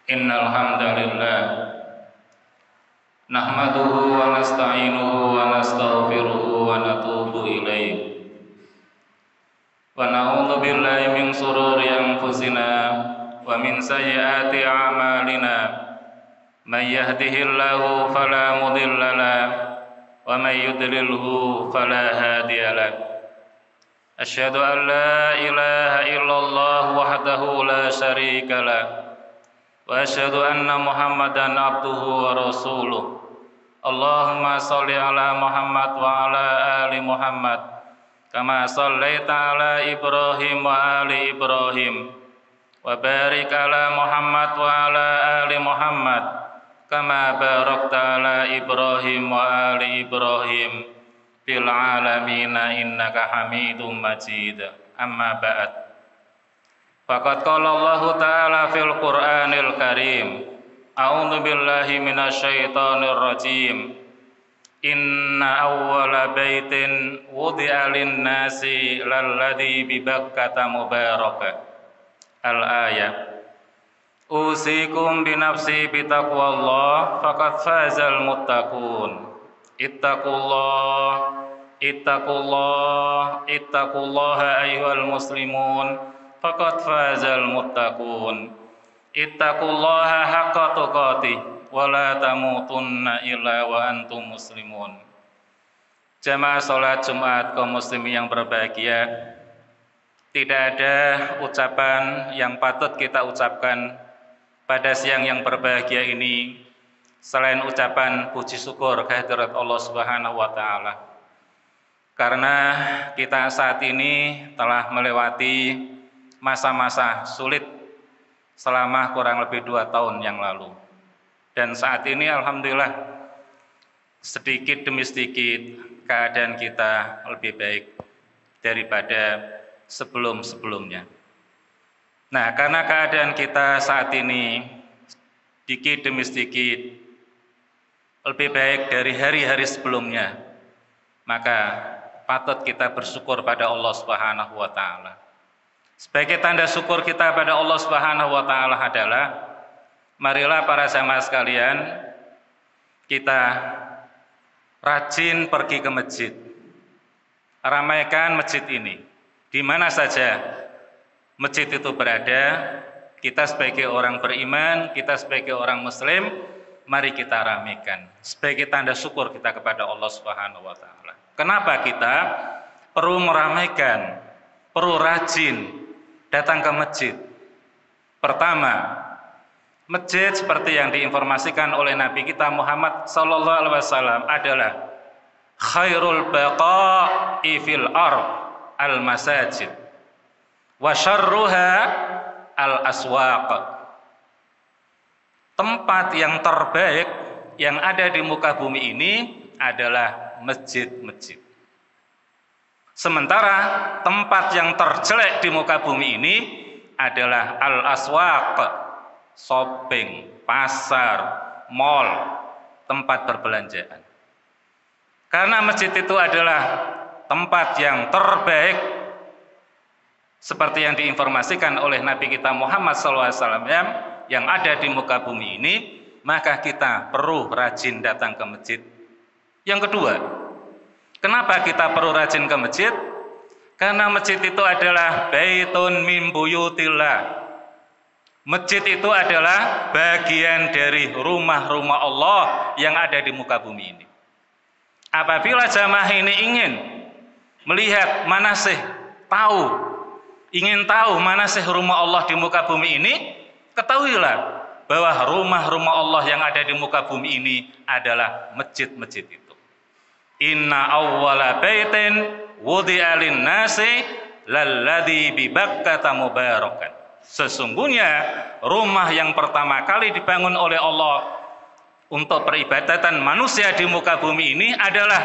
Innal hamdalillah nahmaduhu wa nasta'inuhu wa nastaghfiruhu wa natubu ilaih wa na'udzu billahi min shururi anfusina wa min sayyiati a'malina may yahdihillahu fala mudilla lahu wa may yudlilhu fala hadiya lahu asyhadu an la ilaha illallah wahdahu la syarika lahu wa asyhadu anna Muhammadan abduhu wa rasuluh. Allahumma shalli ala Muhammad wa ala ali Muhammad kama shallaita ala Ibrahim wa ali Ibrahim wa barik ala Muhammad wa ala ali Muhammad kama barakta ala Ibrahim wa ali Ibrahim fil alamin innaka Hamidum Majid. Amma ba'd. Faqad qala Allah Ta'ala fil Qur'anil Karim, a'udzu billahi minasyaitonir rajim. Inna awwala baitin wudi'a lin-nasi lalladzi bi Bakkata mubarakah. Al-ayah. Usikum bi nafsi bi taqwallah faqad fazal muttaqun. Ittaqullaha ayyuhal muslimun. Faqad fazal muttaqun. Ittaqullaha haqqa tuqatih wa la tamutunna illa wa antum muslimun. Jamaah salat Jumat kaum muslimin yang berbahagia, tidak ada ucapan yang patut kita ucapkan pada siang yang berbahagia ini selain ucapan puji syukur kehadirat Allah Subhanahu wa taala. Karena kita saat ini telah melewati masa-masa sulit selama kurang lebih 2 tahun yang lalu. Dan saat ini alhamdulillah sedikit demi sedikit keadaan kita lebih baik daripada sebelum-sebelumnya. Nah, karena keadaan kita saat ini sedikit demi sedikit lebih baik dari hari-hari sebelumnya, maka patut kita bersyukur pada Allah Subhanahu wa taala. Sebagai tanda syukur kita pada Allah Subhanahu wa taala adalah marilah para jamaah sekalian kita rajin pergi ke masjid. Ramaikan masjid ini. Di mana saja masjid itu berada, kita sebagai orang beriman, kita sebagai orang muslim, mari kita ramaikan sebagai tanda syukur kita kepada Allah Subhanahu wa taala. Kenapa kita perlu meramaikan, perlu rajin datang ke masjid? Pertama, masjid seperti yang diinformasikan oleh Nabi kita Muhammad sallallahu alaihi wasallam adalah khairul baqa'i fil ard al masajid wa syarruha al aswaq. Tempat yang terbaik yang ada di muka bumi ini adalah masjid-masjid. Sementara tempat yang terjelek di muka bumi ini adalah al-aswaq, shopping, pasar, mall, tempat perbelanjaan. Karena masjid itu adalah tempat yang terbaik seperti yang diinformasikan oleh Nabi kita Muhammad SAW yang ada di muka bumi ini, maka kita perlu rajin datang ke masjid. Yang kedua, kenapa kita perlu rajin ke masjid? Karena masjid itu adalah baitun min buyutillah. Masjid itu adalah bagian dari rumah-rumah Allah yang ada di muka bumi ini. Apabila jamaah ini ingin melihat manasih, ingin tahu manasih rumah Allah di muka bumi ini, ketahuilah bahwa rumah-rumah Allah yang ada di muka bumi ini adalah masjid-masjid itu. Inna awwala baitin wudi'a lin-nasi lalladzi bi Bakkata mubarakan. Sesungguhnya rumah yang pertama kali dibangun oleh Allah untuk peribadatan manusia di muka bumi ini adalah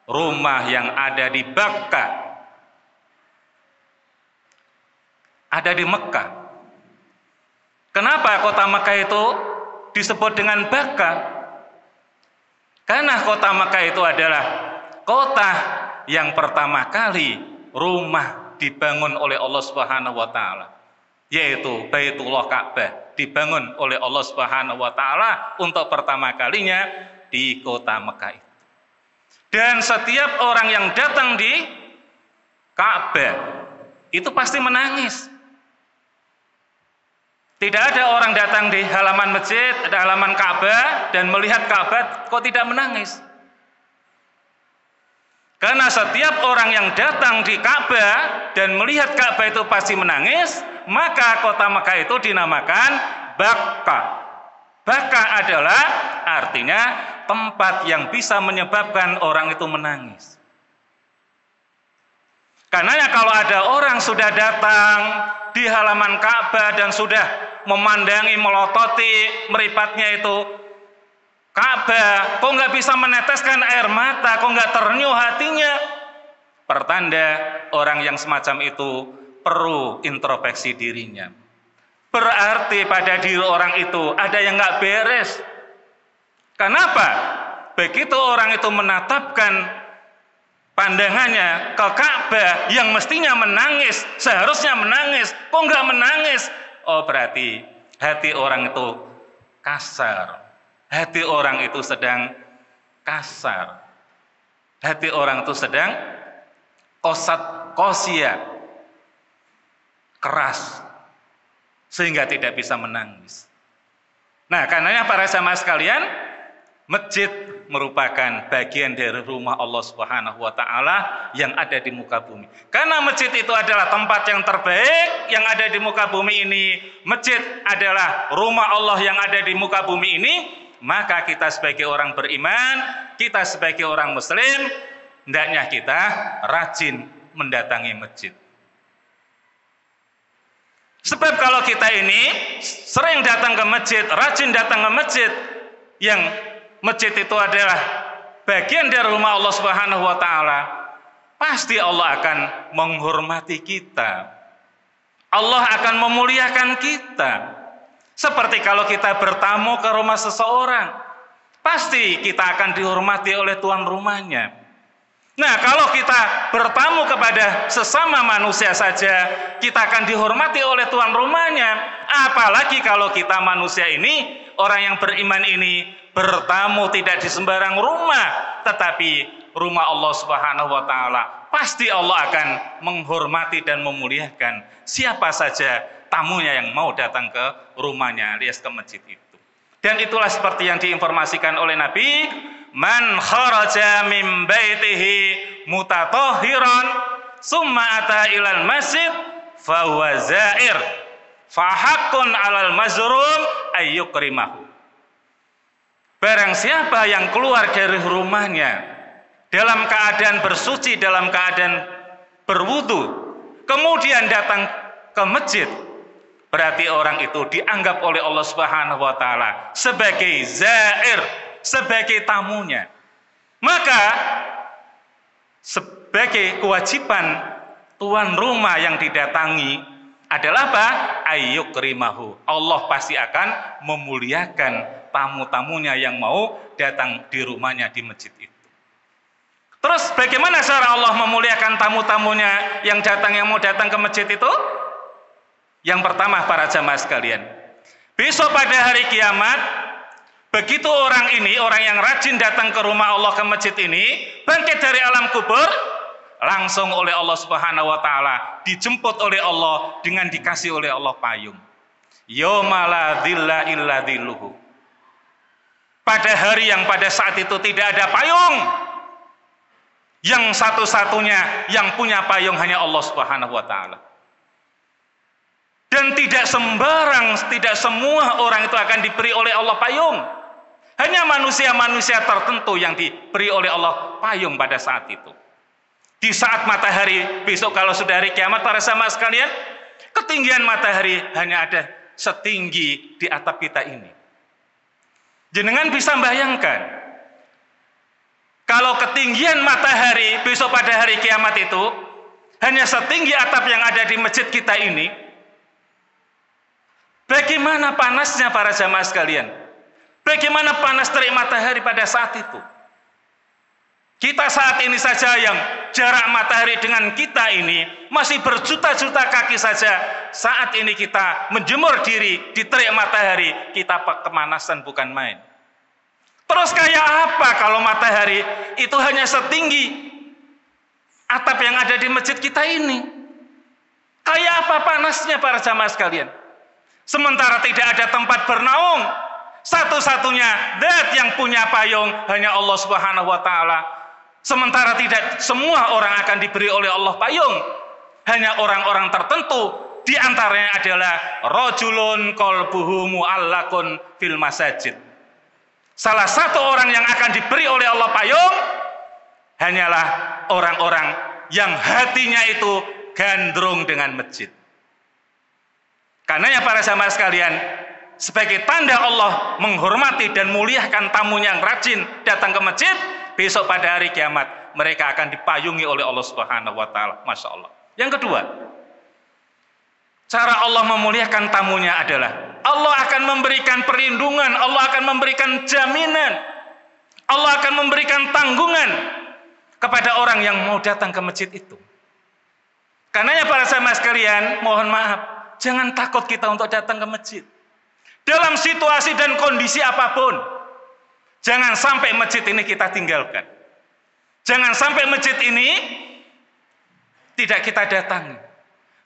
rumah yang ada di Bakkah, ada di Mekah. Kenapa kota Mekah itu disebut dengan Bakkah? Karena kota Mekah itu adalah kota yang pertama kali rumah dibangun oleh Allah Subhanahu wa taala. yaitu Baitullah Ka'bah, dibangun oleh Allah Subhanahu wa taala untuk pertama kalinya di kota Mekah itu. Dan setiap orang yang datang di Ka'bah itu pasti menangis. Tidak ada orang datang di halaman masjid, halaman Ka'bah dan melihat Ka'bah kok tidak menangis. Karena setiap orang yang datang di Ka'bah dan melihat Ka'bah itu pasti menangis, maka kota Mekah itu dinamakan Bakkah. Bakkah adalah artinya tempat yang bisa menyebabkan orang itu menangis. Karena kalau ada orang sudah datang di halaman Ka'bah dan sudah memandangi, melototi meripatnya itu Ka'bah, kok nggak bisa meneteskan air mata, kok nggak ternyuh hatinya? Pertanda orang yang semacam itu perlu introspeksi dirinya. Berarti pada diri orang itu ada yang nggak beres. Kenapa? Begitu orang itu menatapkan pandangannya ke Ka'bah yang mestinya menangis, seharusnya menangis, kok nggak menangis? Oh, berarti hati orang itu kasar. Hati orang itu sedang kasar. Hati orang itu sedang qosiyah, keras, sehingga tidak bisa menangis. Nah, karenanya para jamaah sekalian, masjid merupakan bagian dari rumah Allah Subhanahu wa taala yang ada di muka bumi. Karena masjid itu adalah tempat yang terbaik yang ada di muka bumi ini. Masjid adalah rumah Allah yang ada di muka bumi ini. Maka kita sebagai orang beriman, kita sebagai orang muslim, hendaknya kita rajin mendatangi masjid. Sebab kalau kita ini sering datang ke masjid, rajin datang ke masjid, yang masjid itu adalah bagian dari rumah Allah Subhanahu wa taala, pasti Allah akan menghormati kita. Allah akan memuliakan kita. Seperti kalau kita bertamu ke rumah seseorang, pasti kita akan dihormati oleh tuan rumahnya. Nah, kalau kita bertamu kepada sesama manusia saja, kita akan dihormati oleh tuan rumahnya. Apalagi kalau kita manusia ini, orang yang beriman ini, bertamu tidak di sembarang rumah, tetapi rumah Allah Subhanahu wa taala. Pasti Allah akan menghormati dan memuliakan siapa saja tamunya yang mau datang ke rumahnya, alias ke masjid itu. Dan itulah seperti yang diinformasikan oleh Nabi, man kharaja min baitihi mutatahhiran summa ata ilal masjid fa huwa zair fa haqqun 'alal mazrum ayyukrimahu. Barang siapa yang keluar dari rumahnya dalam keadaan bersuci, dalam keadaan berwudu, kemudian datang ke masjid, berarti orang itu dianggap oleh Allah Subhanahu wa taala sebagai zair, sebagai tamunya. Maka sebagai kewajiban tuan rumah yang didatangi adalah apa? Ayyukrimahu. Allah pasti akan memuliakan tamu-tamunya yang mau datang di rumahnya di masjid itu. Terus bagaimana cara Allah memuliakan tamu-tamunya yang mau datang ke masjid itu? Yang pertama para jamaah sekalian, besok pada hari kiamat, begitu orang ini, orang yang rajin datang ke rumah Allah, ke masjid ini, bangkit dari alam kubur, langsung oleh Allah Subhanahu wa taala dijemput oleh Allah dengan dikasih oleh Allah payung. Yauma la dzilla illa dzilluhu. Pada hari yang pada saat itu tidak ada payung. Yang satu-satunya yang punya payung hanya Allah Subhanahu wa taala. Dan tidak sembarang, tidak semua orang itu akan diberi oleh Allah payung. Hanya manusia-manusia tertentu yang diberi oleh Allah payung pada saat itu. Di saat matahari besok kalau sudah hari kiamat para jamaah sekalian, ketinggian matahari hanya ada setinggi di atap kita ini. Jenengan bisa bayangkan, kalau ketinggian matahari besok pada hari kiamat itu hanya setinggi atap yang ada di masjid kita ini, bagaimana panasnya para jamaah sekalian? Bagaimana panas terik matahari pada saat itu? Kita saat ini saja yang jarak matahari dengan kita ini masih berjuta-juta kaki saja. Saat ini kita menjemur diri di terik matahari, kita kemanasan bukan main. Terus kayak apa kalau matahari itu hanya setinggi atap yang ada di masjid kita ini? Kayak apa panasnya para jamaah sekalian? Sementara tidak ada tempat bernaung, satu-satunya zat yang punya payung hanya Allah Subhanahu wa taala. Sementara tidak semua orang akan diberi oleh Allah payung, hanya orang-orang tertentu, di antaranya adalah rajulun qalbuhu mu'allaqun fil masajid. Salah satu orang yang akan diberi oleh Allah payung hanyalah orang-orang yang hatinya itu gandrung dengan masjid. Karena ya para jamaah sekalian, sebagai tanda Allah menghormati dan muliakan tamunya yang rajin datang ke masjid, besok pada hari kiamat mereka akan dipayungi oleh Allah Subhanahu wa taala. Masya Allah. Yang kedua, cara Allah memuliakan tamunya adalah Allah akan memberikan perlindungan, Allah akan memberikan jaminan, Allah akan memberikan tanggungan kepada orang yang mau datang ke masjid itu. Karenanya para jamaah sekalian, mohon maaf, jangan takut kita untuk datang ke masjid. Dalam situasi dan kondisi apapun, jangan sampai masjid ini kita tinggalkan. Jangan sampai masjid ini tidak kita datangi.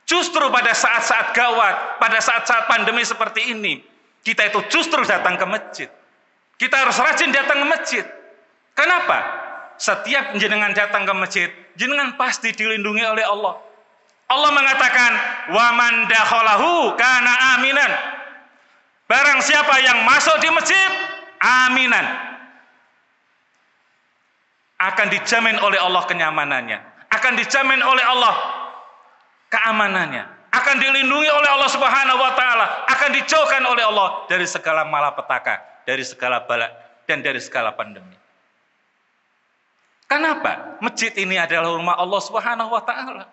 Justru pada saat-saat gawat, pada saat-saat pandemi seperti ini, kita itu justru datang ke masjid. Kita harus rajin datang ke masjid. Kenapa? Setiap jenengan datang ke masjid, jenengan pasti dilindungi oleh Allah. Allah mengatakan, "Wa man dakhalahu kana aminan." Barang siapa yang masuk di masjid, aminan, akan dijamin oleh Allah kenyamanannya, akan dijamin oleh Allah keamanannya, akan dilindungi oleh Allah Subhanahu wa taala, akan dijauhkan oleh Allah dari segala malapetaka, dari segala bala dan dari segala pandemi. Kenapa? Masjid ini adalah rumah Allah Subhanahu wa taala.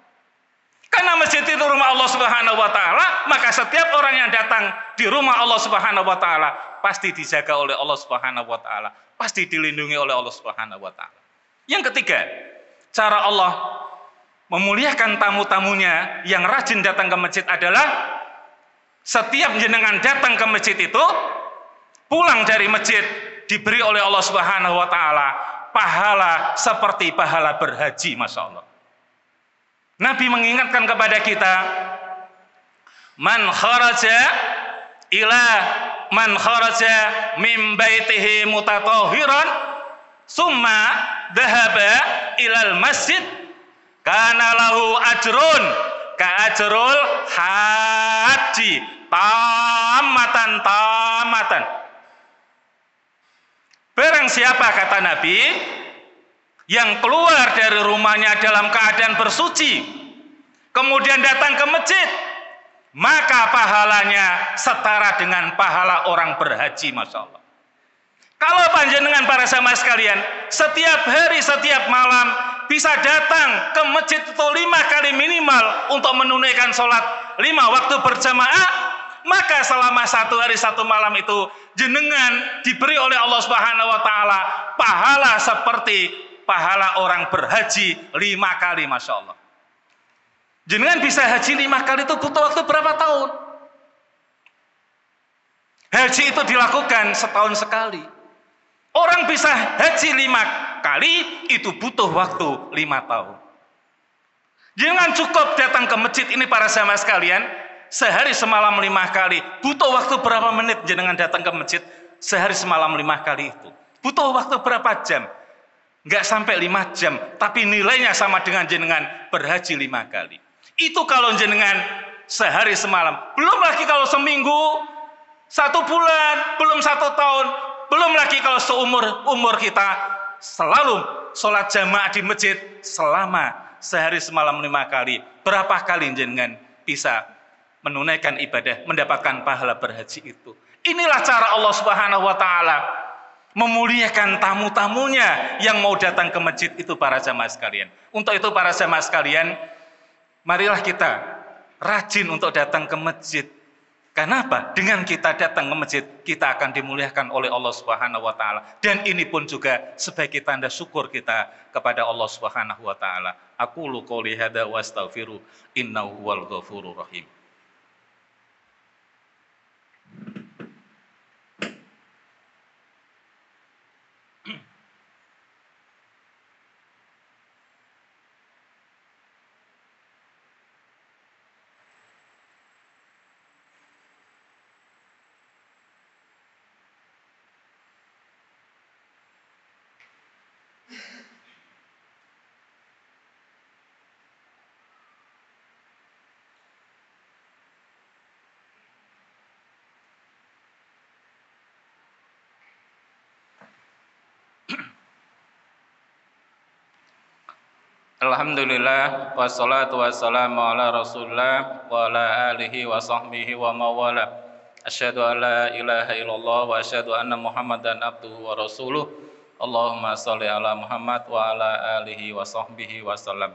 Karena masjid itu rumah Allah Subhanahu wa taala, maka setiap orang yang datang di rumah Allah Subhanahu wa taala pasti dijaga oleh Allah Subhanahu wa taala, pasti dilindungi oleh Allah Subhanahu wa taala. Yang ketiga, cara Allah memuliakan tamu-tamunya yang rajin datang ke masjid adalah setiap jenengan datang ke masjid itu, pulang dari masjid diberi oleh Allah Subhanahu wa taala pahala seperti pahala berhaji, Masya Allah. Nabi mengingatkan kepada kita, man kharaja min baitihi mutatahhiran summa dhahaba ilal masjid kana lahu ajrun ka ajrul haji tamatan. Barang siapa, kata Nabi, yang keluar dari rumahnya dalam keadaan bersuci, kemudian datang ke masjid, maka pahalanya setara dengan pahala orang berhaji, Masya Allah. Kalau panjenengan para jamaah sekalian, setiap hari, setiap malam bisa datang ke masjid itu 5 kali minimal untuk menunaikan sholat 5 waktu berjamaah, maka selama 1 hari 1 malam itu jenengan diberi oleh Allah Subhanahu wa taala pahala seperti pahala orang berhaji 5 kali, Masya Allah. Jenengan bisa haji 5 kali itu butuh waktu berapa tahun? Haji itu dilakukan setahun sekali. Orang bisa haji 5 kali itu butuh waktu 5 tahun. Jangan cukup datang ke masjid ini para jamaah sekalian, sehari semalam 5 kali. Butuh waktu berapa menit jenengan datang ke masjid sehari semalam 5 kali itu? Butuh waktu berapa jam? Enggak sampai 5 jam, tapi nilainya sama dengan jenengan berhaji 5 kali. Itu kalau jenengan sehari semalam. Belum lagi kalau seminggu, 1 bulan, belum 1 tahun, belum lagi kalau seumur kita selalu sholat jamaah di masjid selama sehari semalam 5 kali. Berapa kali jenengan bisa menunaikan ibadah, mendapatkan pahala berhaji itu? Inilah cara Allah Subhanahu wa taala memuliakan tamu-tamunya yang mau datang ke masjid itu para jamaah sekalian. Untuk itu para jamaah sekalian, marilah kita rajin untuk datang ke masjid. Kenapa? Dengan kita datang ke masjid, kita akan dimuliakan oleh Allah Subhanahu wa taala. Dan ini pun juga sebagai tanda syukur kita kepada Allah Subhanahu wa taala. Aqulu qouli hadza wa astaghfiru innahu huwal ghafurur rahim. Alhamdulillah wassalatu wassalamu ala Rasulillah wa ala alihi wa sahbihi wa mawala. Asyhadu an la ilaha illallah wa asyhadu anna Muhammadan abduhu wa rasuluh. Allahumma shalli ala Muhammad wa ala alihi wa sahbihi wa sallam.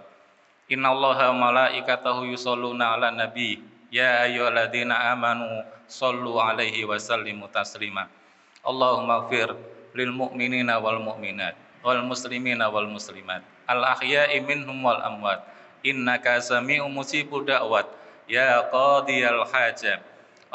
Innallaha wa malaikatahu yusholluna ala nabi. Ya ayyuhalladzina amanu shallu alaihi wa sallimu taslima. Allahumma ighfir lil mu'minina wal mu'minat wal muslimina wal muslimat al ahya'i minhum wal amwat innaka sami'u mujibud da'wat ya qadiyal hajat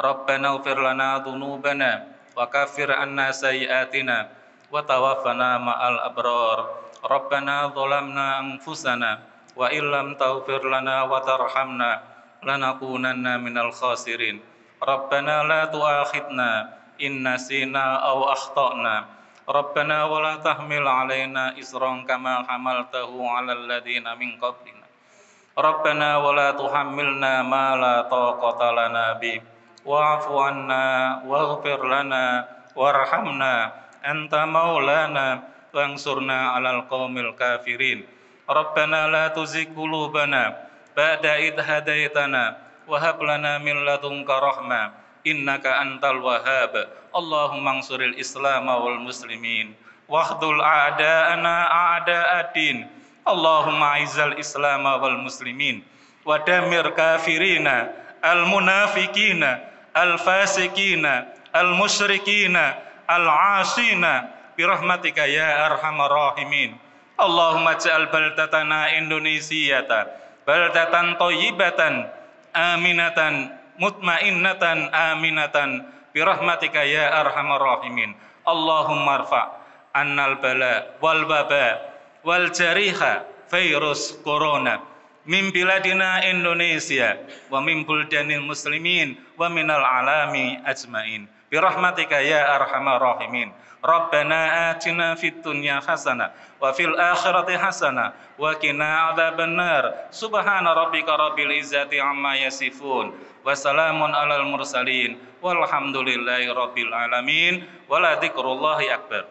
rabbana ighfir lana dzunubana wa kaffir anna sayyi'atina wa tawaffana ma'al abrar rabbana zalamna anfusana wa illam taghfir lana wa tarhamna lanakunanna minal khasirin rabbana la tu'akhidna in nasina aw akhtana Rabbana wa la tahmil alaina isran kama hamaltahu ala alladhina min qablina Rabbana wa la tuhammilna ma la taqata lana bi wa'fu anna waghfir lana warhamna anta maulana wansurna 'alal qaumil kafirin Rabbana la tuzigh qulubana ba'da idh hadaitana wa hab lana min ladunka rahmah innaka antal wahhab Allahumma ansuril islam wal muslimin wahdul a'da'ana a'da'ad-din Allahumma a'izzal islam wal muslimin wa damir kafirina al munafiqina al fasikina al musyrikina al 'asina bi rahmatika ya arhamar rahimin Allahumma ij'al baldatana Indonesiata baldatan thayyibatan aminatan mutmainnatan aminatan birahmatika ya arhamar rahimin Allahumma arfa' annal bala wal waba wal jariha virus corona min biladina Indonesia wa min buldanil muslimin wa minal alami ajmain birahmatika ya arhamar rahimin Rabbana atina fid dunya hasanah wa fil akhirati hasanah wa qina adzabannar subhana rabbika rabbil izzati amma yasifun wa salamun alal mursalin walhamdulillahi rabbil alamin wala dzikrullahi akbar.